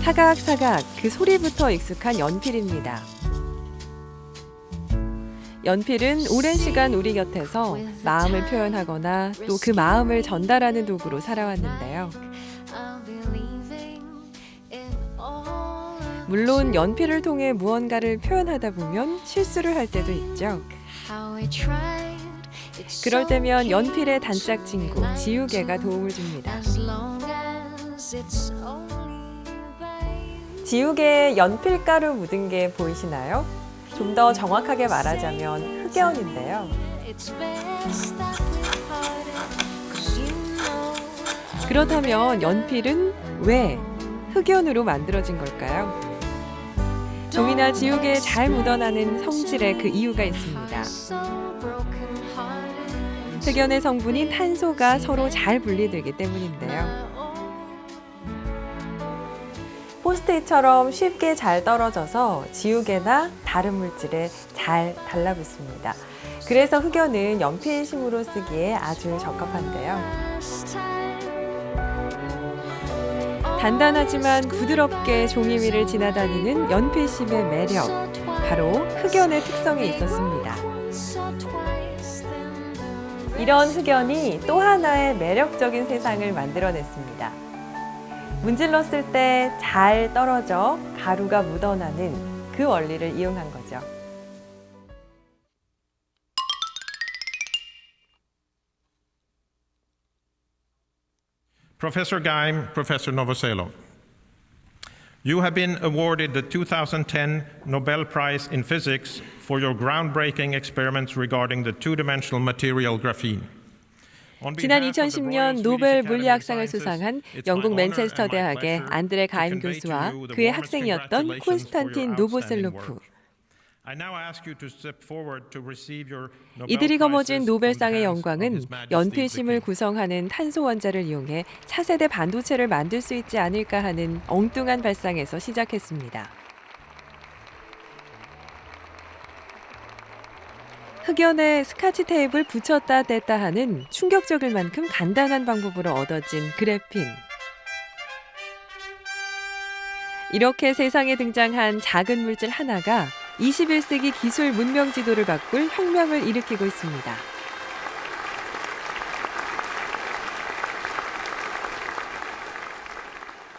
사각사각 그 소리부터 익숙한 연필입니다. 연필은 오랜 시간 우리 곁에서 마음을 표현하거나 또 그 마음을 전달하는 도구로 살아왔는데요. 물론 연필을 통해 무언가를 표현하다 보면 실수를 할 때도 있죠. 그럴 때면 연필의 단짝 친구 지우개가 도움을 줍니다. 지우개에 연필가루 묻은 게 보이시나요? 좀 더 정확하게 말하자면 흑연인데요. 그렇다면 연필은 왜 흑연으로 만들어진 걸까요? 종이나 지우개에 잘 묻어나는 성질에 그 이유가 있습니다. 흑연의 성분인 탄소가 서로 잘 분리되기 때문인데요. 포스트잇처럼 쉽게 잘 떨어져서 지우개나 다른 물질에 잘 달라붙습니다. 그래서 흑연은 연필심으로 쓰기에 아주 적합한데요. 단단하지만 부드럽게 종이 위를 지나다니는 연필심의 매력, 바로 흑연의 특성에 있었습니다. 이런 흑연이 또 하나의 매력적인 세상을 만들어냈습니다. 문질렀을 때 잘 떨어져 가루가 묻어나는 그 원리를 이용한 거죠. Professor Geim, Professor Novoselov, you have been awarded the 2010 Nobel Prize in Physics for your groundbreaking experiments regarding the two-dimensional material graphene. 지난 2010년 노벨 물리학상을 수상한 영국 맨체스터 대학의 안드레 가임 교수와 그의 학생이었던 콘스탄틴 노보셀로프. 이들이 거머쥔 노벨상의 영광은 연필심을 구성하는 탄소 원자를 이용해 차세대 반도체를 만들 수 있지 않을까 하는 엉뚱한 발상에서 시작했습니다. 흑연에 스카치 테이프를 붙였다 뗐다 하는 충격적일 만큼 간단한 방법으로 얻어진 그래핀. 이렇게 세상에 등장한 작은 물질 하나가 21세기 기술 문명 지도를 바꿀 혁명을 일으키고 있습니다.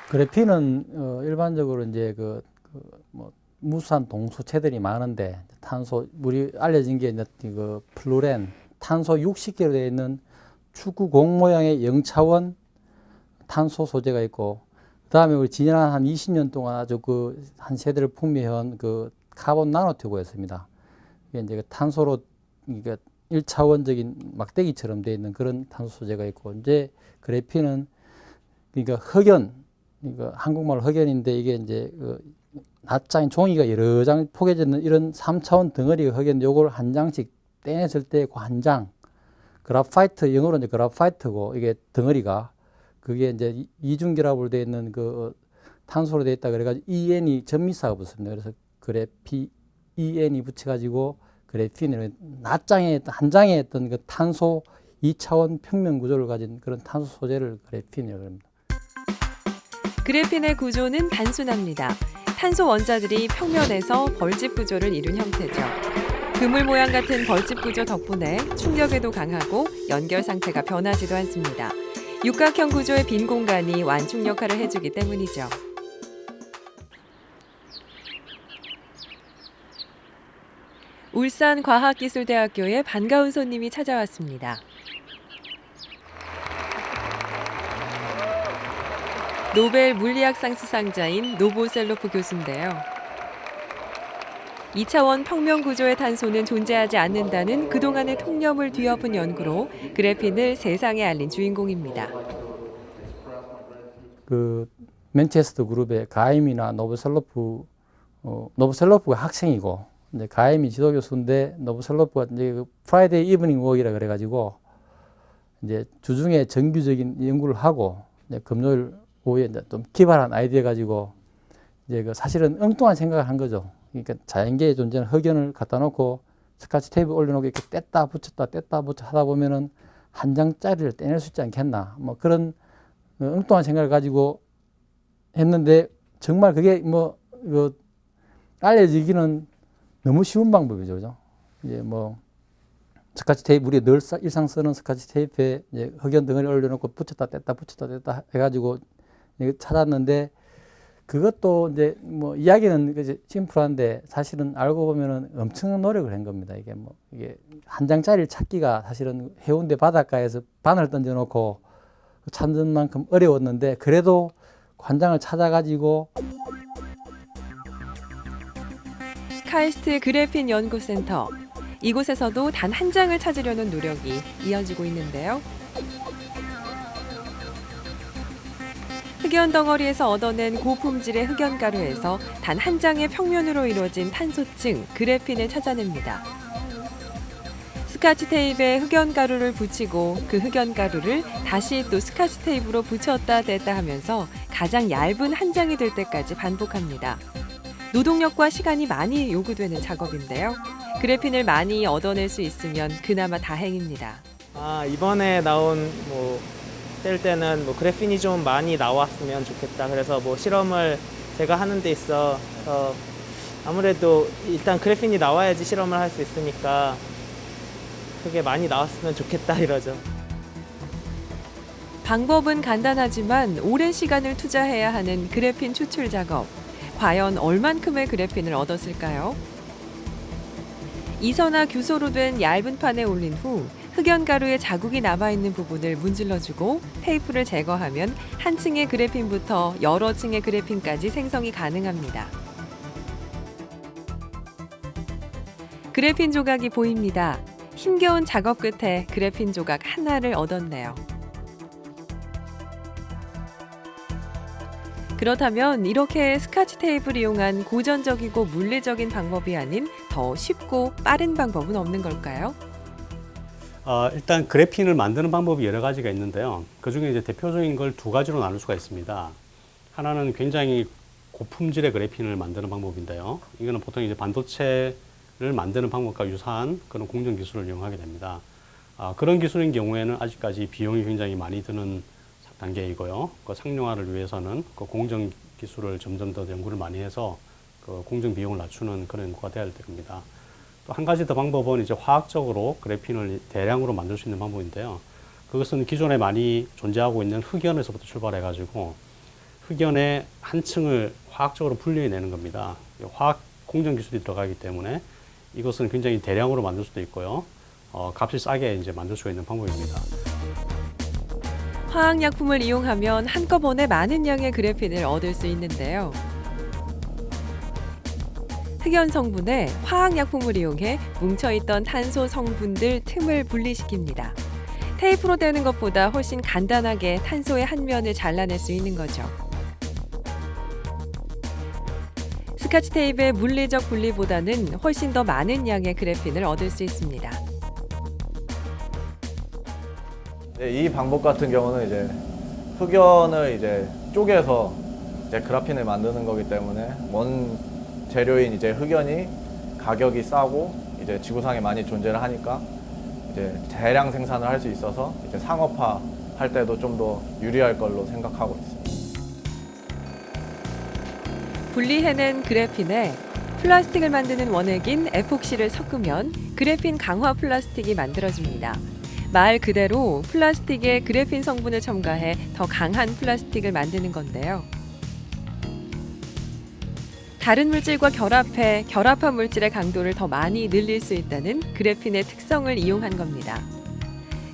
그래핀은 일반적으로 이제 무수한 동소체들이 많은데 우리 알려진 게 그 플루렌, 탄소 60개로 되어 있는 축구공 모양의 0차원 탄소 소재가 있고, 그다음에 우리 지난 한 20년 동안 아주 한 세대를 풍미해온 카본 나노튜브였습니다. 이게 이제 탄소로 그러니까 1차원적인 막대기처럼 되어 있는 그런 탄소 소재가 있고, 이제 그래핀은 그러니까 흑연, 그러니까 한국말로 흑연인데 이게 이제 낱장인 종이가 여러 장 포개져 있는 이런 3차원 덩어리가 흑연, 요걸 한 장씩 떼냈을 때 그 한 장, 그래파이트, 영어로 이제 그래파이트고, 이게 덩어리가 그게 이제 이중결합으로 되어 있는 탄소로 되어 있다 그래가지고 EN이 전미사가 붙습니다. 그래서 EN이 붙여가지고 그래핀을 낱장에 한 장에 있던 탄소 2차원 평면 구조를 가진 그런 탄소 소재를 그래핀이라고 합니다. 그래핀의 구조는 단순합니다. 탄소 원자들이 평면에서 벌집 구조를 이룬 형태죠. 그물 모양 같은 벌집 구조 덕분에 충격에도 강하고 연결 상태가 변하지도 않습니다. 육각형 구조의 빈 공간이 완충 역할을 해주기 때문이죠. 울산과학기술대학교에 반가운 손님이 찾아왔습니다. 노벨 물리학상 수상자인 노보셀로프 교수인데요. 2차원 평면 구조의 탄소는 존재하지 않는다는 그동안의 통념을 뒤엎은 연구로 그래핀을 세상에 알린 주인공입니다. 맨체스터 그룹의 가임이나 노보셀로프가 학생이고, 이제 가임이 지도교수인데 노보셀로프가 이제 프라이데이 이브닝 워크이라 그래가지고 이제 주중에 정규적인 연구를 하고, 이제 금요일 오후에 이제 좀 기발한 아이디어 가지고 이제 사실은 엉뚱한 생각을 한 거죠. 그러니까 자연계에 존재하는 흑연을 갖다 놓고 스카치 테이프 올려놓고 이렇게 뗐다 붙였다 하다 보면은 한 장짜리를 떼낼 수 있지 않겠나, 뭐 그런 엉뚱한 생각을 가지고 했는데 정말 그게 뭐 이거 알려지기는 너무 쉬운 방법이죠, 그죠? 이제 뭐 스카치 테이프 우리 늘 일상 쓰는 스카치 테이프에 이제 흑연 덩어리 올려놓고 붙였다 뗐다 해가지고 찾았는데 그것도 이제 뭐 이야기는 이제 심플한데 사실은 알고 보면은 엄청난 노력을 한 겁니다. 이게 뭐 이게 한 장짜리를 찾기가 사실은 해운대 바닷가에서 바늘 던져놓고 찾는 만큼 어려웠는데 그래도 한 장을 찾아가지고 카이스트 그래핀 연구센터. 이곳에서도 단 한 장을 찾으려는 노력이 이어지고 있는데요. 흑연 덩어리에서 얻어낸 고품질의 흑연 가루에서 단 한 장의 평면으로 이루어진 탄소층 그래핀을 찾아냅니다. 스카치 테이프에 흑연 가루를 붙이고 그 흑연 가루를 다시 또 스카치 테이프로 붙였다 뗐다 하면서 가장 얇은 한 장이 될 때까지 반복합니다. 노동력과 시간이 많이 요구되는 작업인데요. 그래핀을 많이 얻어낼 수 있으면 그나마 다행입니다. 이번에 나온 뗄 때는 그래핀이 좀 많이 나왔으면 좋겠다. 그래서 실험을 제가 하는 데 있어 아무래도 일단 그래핀이 나와야지 실험을 할 수 있으니까 그게 많이 나왔으면 좋겠다 이러죠. 방법은 간단하지만 오랜 시간을 투자해야 하는 그래핀 추출 작업. 과연 얼만큼의 그래핀을 얻었을까요? 이서나 규소로 된 얇은 판에 올린 후 흑연 가루에 자국이 남아있는 부분을 문질러주고 테이프를 제거하면 한 층의 그래핀부터 여러 층의 그래핀까지 생성이 가능합니다. 그래핀 조각이 보입니다. 힘겨운 작업 끝에 그래핀 조각 하나를 얻었네요. 그렇다면 이렇게 스카치 테이프를 이용한 고전적이고 물리적인 방법이 아닌 더 쉽고 빠른 방법은 없는 걸까요? 일단 그래핀을 만드는 방법이 여러 가지가 있는데요. 그중에 이제 대표적인 걸 두 가지로 나눌 수가 있습니다. 하나는 굉장히 고품질의 그래핀을 만드는 방법인데요. 이거는 보통 이제 반도체를 만드는 방법과 유사한 그런 공정 기술을 이용하게 됩니다. 그런 기술인 경우에는 아직까지 비용이 굉장히 많이 드는 단계이고요. 그 상용화를 위해서는 그 공정 기술을 점점 더 연구를 많이 해서 그 공정 비용을 낮추는 그런 연구가 되어야 될 겁니다. 또 한 가지 더 방법은 이제 화학적으로 그래핀을 대량으로 만들 수 있는 방법인데요. 그것은 기존에 많이 존재하고 있는 흑연에서부터 출발해가지고 흑연의 한 층을 화학적으로 분리해내는 겁니다. 화학 공정 기술이 들어가기 때문에 이것은 굉장히 대량으로 만들 수도 있고요. 값이 싸게 이제 만들 수가 있는 방법입니다. 화학약품을 이용하면 한꺼번에 많은 양의 그래핀을 얻을 수 있는데요. 흑연 성분에 화학약품을 이용해 뭉쳐있던 탄소 성분들 틈을 분리시킵니다. 테이프로 떼는 것보다 훨씬 간단하게 탄소의 한 면을 잘라낼 수 있는 거죠. 스카치 테이프의 물리적 분리보다는 훨씬 더 많은 양의 그래핀을 얻을 수 있습니다. 이 방법 같은 경우는 이제 흑연을 이제 쪼개서 이제 그래핀을 만드는 거기 때문에 원 재료인 이제 흑연이 가격이 싸고 이제 지구상에 많이 존재를 하니까 이제 대량 생산을 할 수 있어서 이제 상업화 할 때도 좀 더 유리할 걸로 생각하고 있습니다. 분리해낸 그래핀에 플라스틱을 만드는 원액인 에폭시를 섞으면 그래핀 강화 플라스틱이 만들어집니다. 말 그대로 플라스틱에 그래핀 성분을 첨가해 더 강한 플라스틱을 만드는 건데요. 다른 물질과 결합해 결합한 물질의 강도를 더 많이 늘릴 수 있다는 그래핀의 특성을 이용한 겁니다.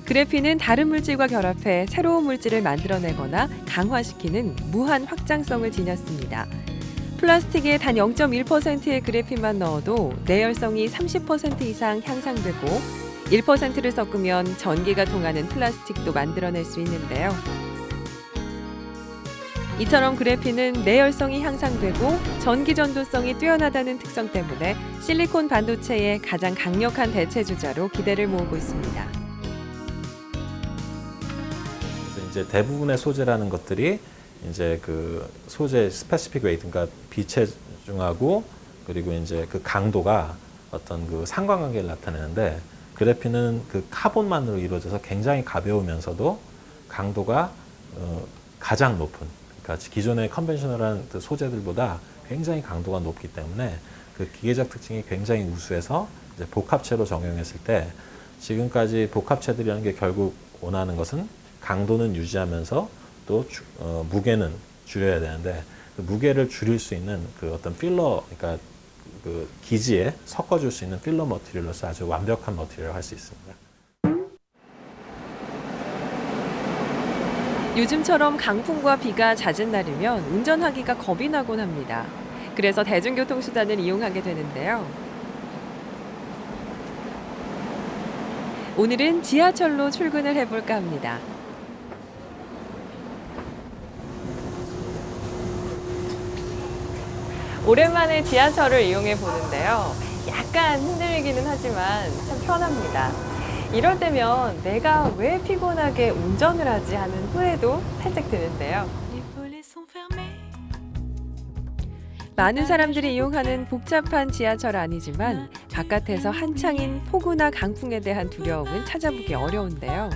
그래핀은 다른 물질과 결합해 새로운 물질을 만들어내거나 강화시키는 무한 확장성을 지녔습니다. 플라스틱에 단 0.1%의 그래핀만 넣어도 내열성이 30% 이상 향상되고 1%를 섞으면 전기가 통하는 플라스틱도 만들어낼 수 있는데요. 이처럼 그래핀은 내열성이 향상되고 전기 전도성이 뛰어나다는 특성 때문에 실리콘 반도체의 가장 강력한 대체 주자로 기대를 모으고 있습니다. 그래서 이제 대부분의 소재라는 것들이 이제 그 소재 스페시픽 웨이트, 그러니까 비체중하고 그리고 이제 그 강도가 어떤 그 상관관계를 나타내는데 그래핀은 그 카본만으로 이루어져서 굉장히 가벼우면서도 강도가 가장 높은 그러니까 기존의 컨벤셔널한 그 소재들보다 굉장히 강도가 높기 때문에 그 기계적 특징이 굉장히 우수해서 이제 복합체로 적용했을 때 지금까지 복합체들이라는 게 결국 원하는 것은 강도는 유지하면서 또 무게는 줄여야 되는데 그 무게를 줄일 수 있는 그 어떤 필러, 그러니까 그 기지에 섞어줄 수 있는 필러 머티리얼로서 아주 완벽한 머티리얼을 할 수 있습니다. 요즘처럼 강풍과 비가 잦은 날이면 운전하기가 겁이 나곤 합니다. 그래서 대중교통수단을 이용하게 되는데요. 오늘은 지하철로 출근을 해볼까 합니다. 오랜만에 지하철을 이용해 보는데요. 약간 흔들리기는 하지만 참 편합니다. 이럴 때면 내가 왜 피곤하게 운전을 하지 하는 후회도 살짝 드는데요. 많은 사람들이 이용하는 복잡한 지하철 아니지만 바깥에서 한창인 폭우나 강풍에 대한 두려움은 찾아보기 어려운데요.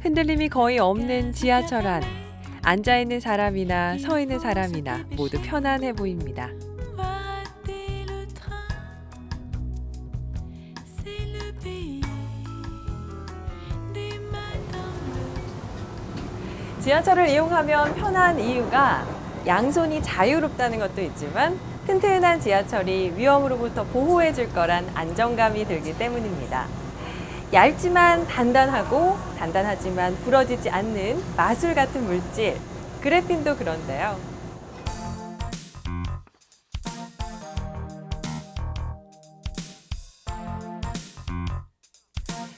흔들림이 거의 없는 지하철 안. 앉아있는 사람이나 서 있는 사람이나 모두 편안해 보입니다. 지하철을 이용하면 편한 이유가 양손이 자유롭다는 것도 있지만 튼튼한 지하철이 위험으로부터 보호해 줄 거란 안정감이 들기 때문입니다. 얇지만 단단하고 단단하지만 부러지지 않는 마술 같은 물질, 그래핀도 그런데요.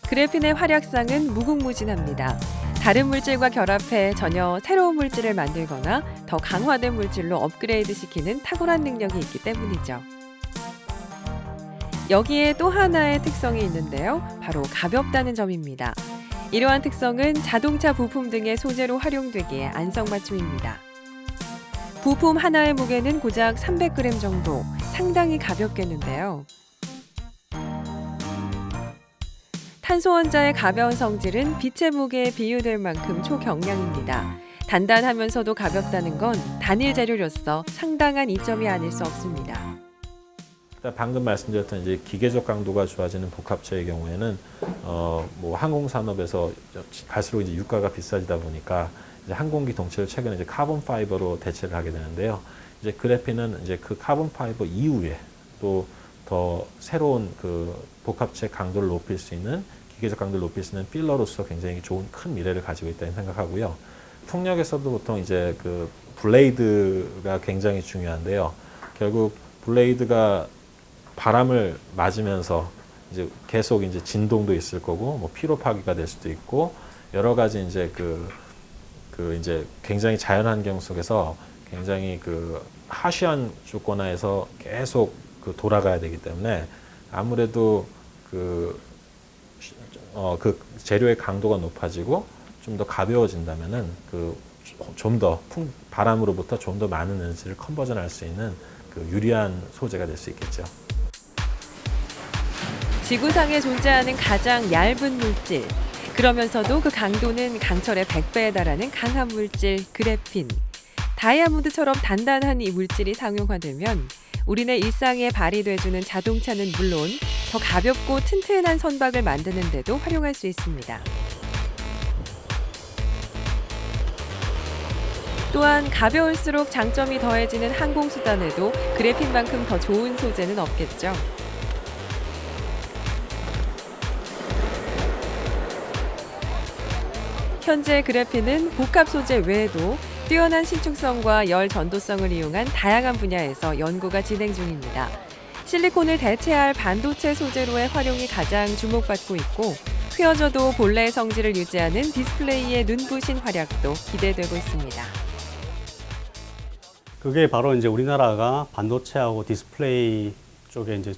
그래핀의 활약상은 무궁무진합니다. 다른 물질과 결합해 전혀 새로운 물질을 만들거나 더 강화된 물질로 업그레이드 시키는 탁월한 능력이 있기 때문이죠. 여기에 또 하나의 특성이 있는데요. 바로 가볍다는 점입니다. 이러한 특성은 자동차 부품 등의 소재로 활용되기에 안성맞춤입니다. 부품 하나의 무게는 고작 300g 정도, 상당히 가볍겠는데요. 탄소 원자의 가벼운 성질은 빛의 무게에 비유될 만큼 초경량입니다. 단단하면서도 가볍다는 건 단일 재료로서 상당한 이점이 아닐 수 없습니다. 방금 말씀드렸던 이제 기계적 강도가 좋아지는 복합체의 경우에는 뭐 항공 산업에서 갈수록 이제 유가가 비싸지다 보니까 이제 항공기 동체를 최근에 이제 카본 파이버로 대체를 하게 되는데요. 이제 그래핀은 이제 그 카본 파이버 이후에 또 더 새로운 그 복합체 강도를 높일 수 있는 기계적 강도를 높일 수 있는 필러로서 굉장히 좋은 큰 미래를 가지고 있다고 생각하고요. 풍력에서도 보통 이제 그 블레이드가 굉장히 중요한데요. 결국 블레이드가 바람을 맞으면서 이제 계속 이제 진동도 있을 거고, 뭐 피로 파기가 될 수도 있고, 여러 가지 이제 그 이제 굉장히 자연 환경 속에서 굉장히 그 하시한 조건하에서 계속 그 돌아가야 되기 때문에 아무래도 그 재료의 강도가 높아지고 좀 더 가벼워진다면은 좀 더 바람으로부터 좀 더 많은 에너지를 컨버전할 수 있는 그 유리한 소재가 될 수 있겠죠. 지구상에 존재하는 가장 얇은 물질, 그러면서도 그 강도는 강철의 100배에 달하는 강한 물질, 그래핀. 다이아몬드처럼 단단한 이 물질이 상용화되면 우리네 일상에 발휘돼주는 자동차는 물론 더 가볍고 튼튼한 선박을 만드는 데도 활용할 수 있습니다. 또한 가벼울수록 장점이 더해지는 항공수단에도 그래핀만큼 더 좋은 소재는 없겠죠. 현재 그래핀은 복합 소재 외에도 뛰어난 신축성과 열 전도성을 이용한 다양한 분야에서 연구가 진행 중입니다. 실리콘을 대체할 반도체 소재로의 활용이 가장 주목받고 있고, 휘어져도 본래의 성질을 유지하는 디스플레이의 눈부신 활약도 기대되고 있습니다. 그게 바로 이제 우리나라가 반도체하고 디스플레이 쪽에 이제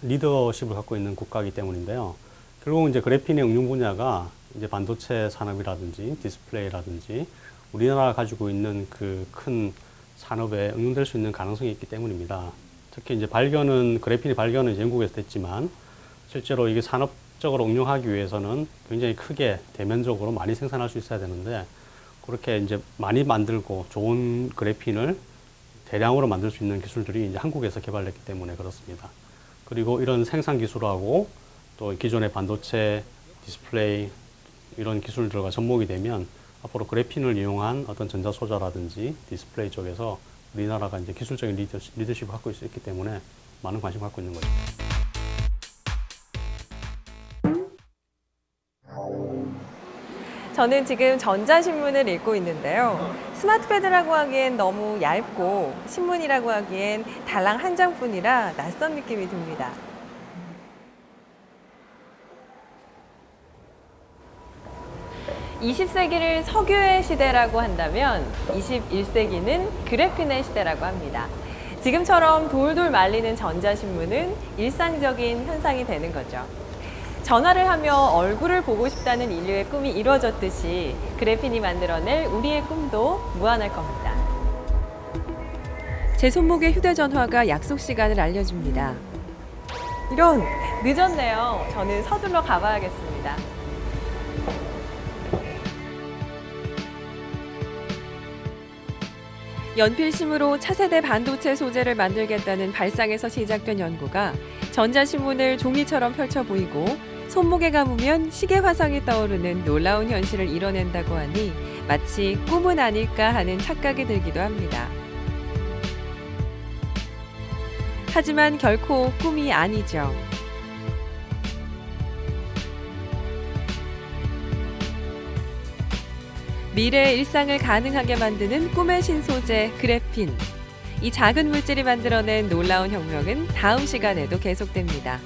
리더십을 갖고 있는 국가이기 때문인데요. 결국 이제 그래핀의 응용 분야가 이제 반도체 산업이라든지 디스플레이라든지 우리나라가 가지고 있는 그 큰 산업에 응용될 수 있는 가능성이 있기 때문입니다. 특히 이제 그래핀의 발견은 영국에서 됐지만 실제로 이게 산업 상식적으로 응용하기 위해서는 굉장히 크게 대면적으로 많이 생산할 수 있어야 되는데 그렇게 이제 많이 만들고 좋은 그래핀을 대량으로 만들 수 있는 기술들이 이제 한국에서 개발됐기 때문에 그렇습니다. 그리고 이런 생산 기술하고 또 기존의 반도체, 디스플레이 이런 기술들과 접목이 되면 앞으로 그래핀을 이용한 어떤 전자소자라든지 디스플레이 쪽에서 우리나라가 이제 기술적인 리더십을 갖고 있기 때문에 많은 관심 갖고 있는 거죠. 저는 지금 전자신문을 읽고 있는데요. 스마트패드라고 하기엔 너무 얇고 신문이라고 하기엔 달랑 한 장뿐이라 낯선 느낌이 듭니다. (20세기를) 석유의 시대라고 한다면 (21세기는) 그래핀의 시대라고 합니다. 지금처럼 돌돌 말리는 전자신문은 일상적인 현상이 되는 거죠. 전화를 하며 얼굴을 보고 싶다는 인류의 꿈이 이루어졌듯이 그래핀이 만들어낼 우리의 꿈도 무한할 겁니다. 제 손목에 휴대전화가 약속 시간을 알려줍니다. 이런, 늦었네요. 저는 서둘러 가봐야겠습니다. 연필심으로 차세대 반도체 소재를 만들겠다는 발상에서 시작된 연구가 전자신문을 종이처럼 펼쳐 보이고 손목에 감으면 시계 화상이 떠오르는 놀라운 현실을 이뤄낸다고 하니 마치 꿈은 아닐까 하는 착각이 들기도 합니다. 하지만 결코 꿈이 아니죠. 미래의 일상을 가능하게 만드는 꿈의 신소재 그래핀. 이 작은 물질이 만들어낸 놀라운 혁명은 다음 시간에도 계속됩니다.